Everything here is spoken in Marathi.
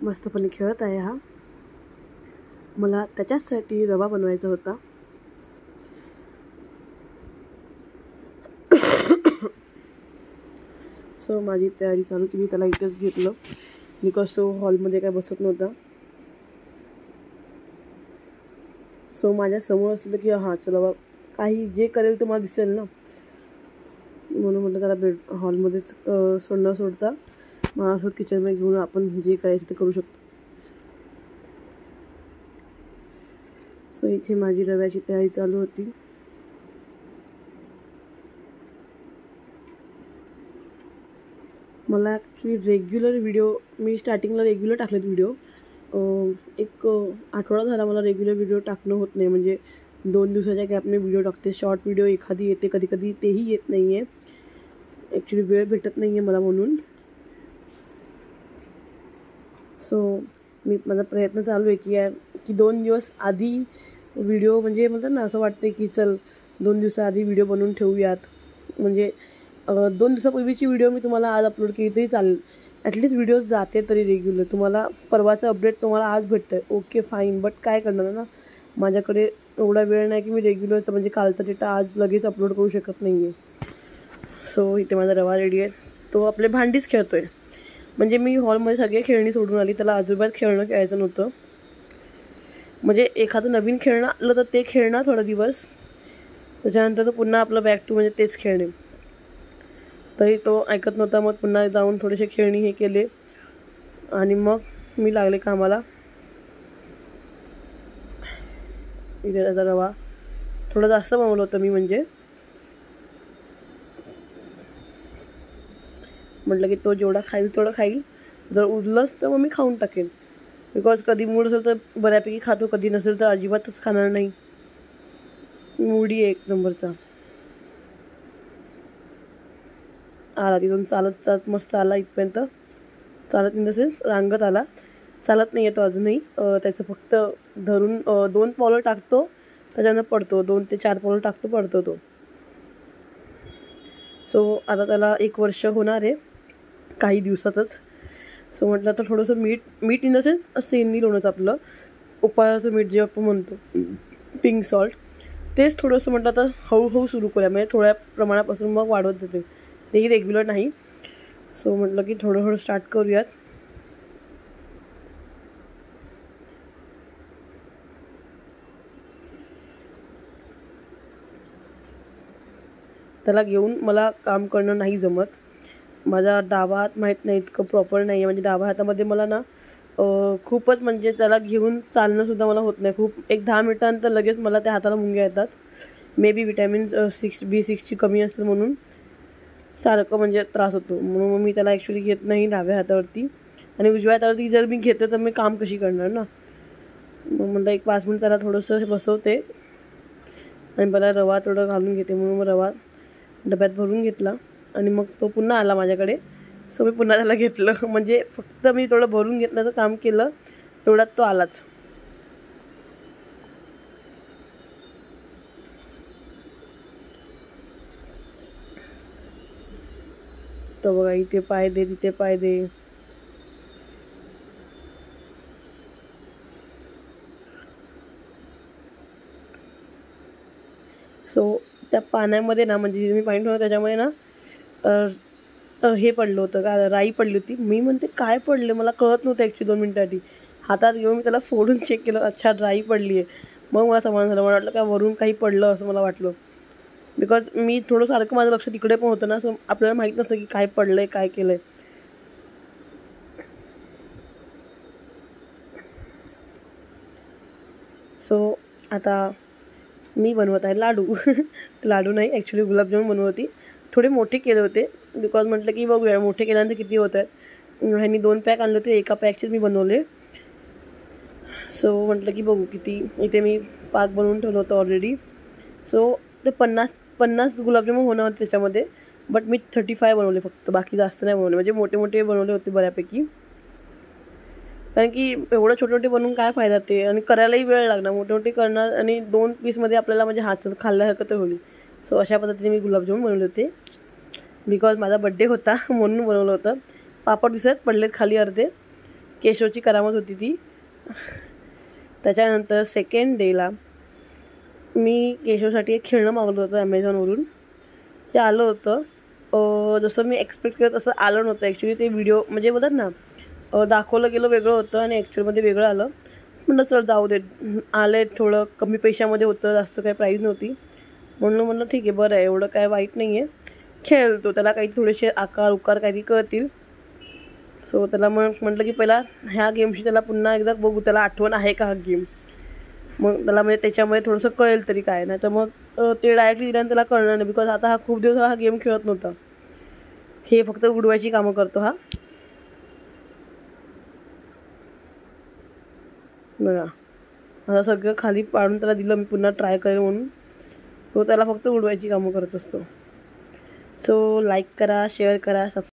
मस्तपणे खेळत आहे हा. मला त्याच्यासाठी रवा बनवायचा होता. सो माझी तयारी चालू केली. त्याला इथेच घेतलं बिकॉज तो हॉलमध्ये काय बसत नव्हता. सो माझ्या समोर असलं की हां चला बा काही जे करेल ते मला दिसेल ना, म्हणून म्हटलं त्याला हॉलमध्येच सोडता माझ्यासोबत किचनमध्ये घेऊन आपण जे करायचं ते करू शकतो. सो इथे माझी रव्याची तयारी चालू होती. मला ॲक्च्युली रेग्युलर व्हिडिओ मी स्टार्टिंगला रेग्युलर टाकलेत व्हिडिओ. एक आठवडा झाला मला रेग्युलर व्हिडिओ टाकणं होत नाही. म्हणजे 2 दिवसाच्या गॅपने व्हिडिओ टाकते. शॉर्ट व्हिडिओ एखादी येते, कधी कधी तेही येत नाही आहे. ॲक्च्युली वेळ भेटत नाही आहे मला म्हणून. सो माझा प्रयत्न चालू आहे की 2 दिवस आधी व्हिडिओ म्हणजे म्हणतात ना असं वाटतं की चल 2 दिवसाआधी व्हिडिओ बनवून ठेवूयात. म्हणजे 2 दिवसापूर्वीची व्हिडिओ मी तुम्हाला आज अपलोड केली तरी चालेल. ॲटलिस्ट व्हिडिओ जाते तरी रेग्युलर. तुम्हाला परवाचं अपडेट तुम्हाला आज भेटतं आहे, ओके फाईन. बट काय करणार ना, माझ्याकडे एवढा वेळ नाही की मी रेग्युलरचं म्हणजे कालचा डेटा आज लगेच अपलोड करू शकत नाही आहे. सो इथे माझा रवा रेडी आहे. तो आपले भांडीच खेळतो आहे. म्हणजे मी हॉलमध्ये सगळे खेळणी सोडून आली. त्याला अजिबात खेळायचं नव्हतं. म्हणजे एखादं नवीन खेळणं आलं तर ते खेळणं थोडा दिवस, त्याच्यानंतर तो पुन्हा आपलं बॅक टू म्हणजे तेच खेळणे. तरी तो ऐकत नव्हता. मग पुन्हा जाऊन थोडेसे खेळणी हे केले आणि मग मी लागले कामाला. इथे त्याचा रवा थोडा जास्त बनवलं होतं मी. म्हणजे म्हटलं की तो जेवढा खाईल तेवढं खाईल. जर उरलंच तर मग मी खाऊन टाकेन. बिकॉज कधी मूड असेल तर बऱ्यापैकी खातो, कधी नसेल तर अजिबातच खाणार नाही. मूडी आहे 1 नंबरचा. आला तिथून चालत मस्त आला इथपर्यंत. चालत इन द सेन्स रांगत आला. चालत नाही येतो अजूनही. त्याचं फक्त धरून 2 पावलं टाकतो, त्याच्यानं पडतो. 2 ते 4 पावलं टाकतो, पडतो तो. सो आता त्याला 1 वर्ष होणार आहे काही दिवसातच. सो म्हटलं तर थोडंसं मीठ इन द सेन्स सेंदी लोणचं आपलं उपायाचं मीठ जे आपण म्हणतो पिंक सॉल्ट, तेच थोडंसं म्हटलं आता हळूहळू सुरू करूया. म्हणजे थोड्या प्रमाणापासून मग वाढवत देते, तेही रेग्युलर नाही. सो म्हटलं की थोडं स्टार्ट करूयात. त्याला घेऊन मला काम करणं नाही जमत. माझा डावा हात माहीत नाही इतकं प्रॉपर नाही आहे. म्हणजे डावा हातामध्ये मला ना खूपच म्हणजे त्याला घेऊन चालणंसुद्धा मला होत नाही. खूप एक 10 मिनिटांनंतर लगेच मला त्या हाताला मुंग्या येतात. मे बी विटॅमिन B6ची कमी असेल म्हणून सारखं म्हणजे त्रास होतो. म्हणून मग मी त्याला ॲक्च्युली घेत नाही डाव्या हातावरती. आणि उजव्या हातावरती जर मी घेते तर मी काम कशी करणार ना. मग म्हटलं एक 5 मिनिट त्याला थोडंसं बसवते आणि मला रवा थोडं घालून घेते. म्हणून मग रवा डब्यात भरून घेतला आणि मग तो पुन्हा आला माझ्याकडे. सो मी पुन्हा त्याला घेतलं. म्हणजे फक्त मी थोडं भरून घेतल्याचं काम केलं, तेवढ्यात तो आलाच. तो बघा इथे पाय दे, तिथे पाय दे. सो त्या पाण्यामध्ये ना म्हणजे मी पाणी ठेवलं त्याच्यामध्ये ना हे पडलं होतं का, राई पडली होती. मी म्हणते काय पडलं, मला कळत नव्हतं ॲक्च्युली. 2 मिनिटं आधी हातात घेऊन मी त्याला फोडून चेक केलं, अच्छा राई पडली आहे. मग मला समाधान झालं. मला वाटलं काय वरून काही पडलं असं मला वाटलं. बिकॉज मी थोडं सारखं माझं लक्ष तिकडे पण होतं ना. सो आपल्याला माहीत नसतं की काय पडलं आहे, काय केलं आहे. सो आता मी बनवत आहे लाडू. लाडू नाही ॲक्च्युली गुलाबजामुन बनवत होती. थोडे मोठे केले होते बिकॉज म्हटलं की बघूया मोठे केल्यानंतर किती होत आहेत. ह्यांनी 2 पॅक आणले होते, एका पॅकचेच मी बनवले. सो म्हटलं की बघू किती. इथे मी पाक बनवून ठेवलं होतं ऑलरेडी. सो ते 50 गुलाबजामुन होणार होते त्याच्यामध्ये. बट मी 35 बनवले फक्त, बाकी जास्त नाही बनवले. म्हणजे मोठे मोठे बनवले होते बऱ्यापैकी. कारण की एवढं छोटे छोटे बनवून काय फायदा ते, आणि करायलाही वेळ लागणार. मोठे मोठे करणार आणि 2 पीसमध्ये आपल्याला म्हणजे हात खाल्ल्यासारखं तर होईल. सो अशा पद्धतीने मी गुलाबजामुन बनवले होते. बिकॉज माझा बड्डे होता म्हणून बनवलं होतं. पापड दिसत पडलेत खाली अर्धे. केशवची करामत होती ती. त्याच्यानंतर सेकंड डेला मी केशवसाठी एक खेळणं मागवलं होतं ॲमेझॉनवरून. ते आलं होतं. जसं मी एक्सपेक्ट करत असं आलं नव्हतं. ॲक्च्युली ते व्हिडिओ म्हणजे बोलतात ना, दाखवलं गेलं वेगळं होतं आणि ॲक्च्युअलमध्ये वेगळं आलं. म्हणलं चल जाऊ दे, आलं थोडं कमी पैशामध्ये होतं, जास्त काही प्राईज नव्हती. म्हणलं ठीक आहे, बरं आहे, एवढं काय वाईट नाही आहे, खेळतो. त्याला काही थोडेसे आकार उकार काही कळतील. सो त्याला मग म्हटलं की पहिला ह्या गेमशी त्याला पुन्हा एकदा बघू, त्याला आठवण आहे का हा गेम. मग त्याला म्हणजे त्याच्यामध्ये थोडंसं कळेल तरी काय. नाही तर मग ते डायरेक्टली दिल्यानं त्याला कळणार नाही, बिकॉज आता हा खूप दिवस हा गेम खेळत नव्हता. हे फक्त उडवायची कामं करतो हा. बघा, आता सगळं खाली पाडून त्याला दिलं मी पुन्हा ट्राय करेल म्हणून. तो त्याला फक्त उडवायची कामं करत असतो. सो लाईक करा, शेअर करा, सबस्क्राईब